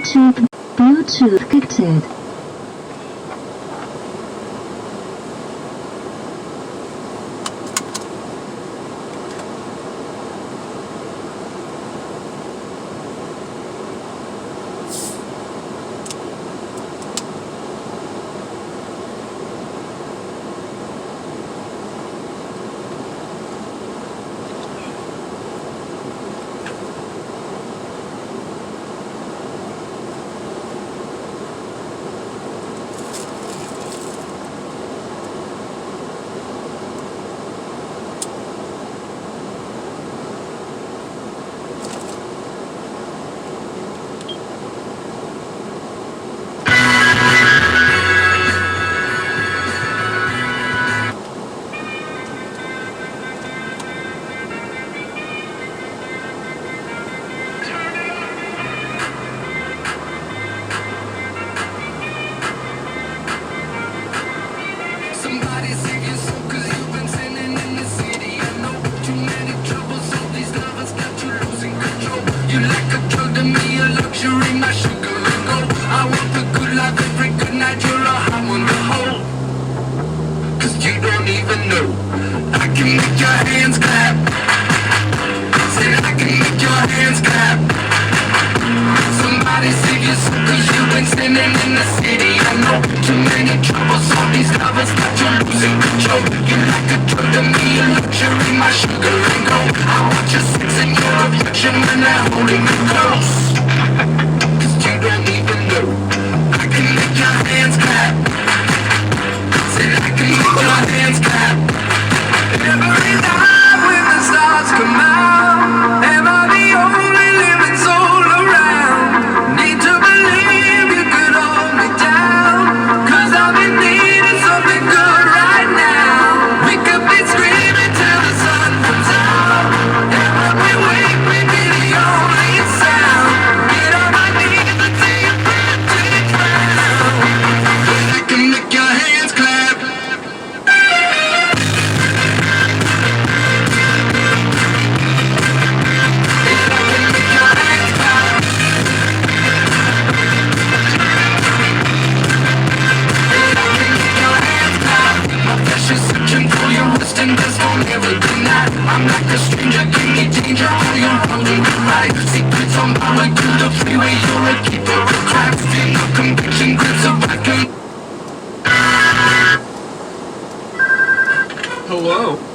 Bluetooth connected. Somebody save your soul, cause you've been sinning in the city. I know too many troubles, all these lovers got you losing control. You like a drug to me, a luxury, my sugar and gold. I want the good life every good night, you're a high one to hold. Cause you don't even know, I can make your hands clap. Said I can make your hands clap. Somebody save your soul, cause you've been sinning in the city. I know too many troubles, all these lovers got you losing control. You like a drug to me, a luxury, my sugar and gold. I want your sex and your affection when they're holding you close. Cause you don't even know, I can make your hands clap. Said I can make your hands clap. Every night when the stars come out, am I the only living soul around? Need to believe you could hold me down, cause I've been needing something good right now. We could be screaming till the sun comes out, and when we wake we be the only sound. Get on my knees and say a prayer to the ground. I can make your hands clap. She's searching for your wrist and just don't ever deny. I'm like a stranger, give me danger, all your wrong and you're right. Secrets on my way to the freeway, you're a keeper of cracks. Feel no conviction, grips of vacuum. Hello.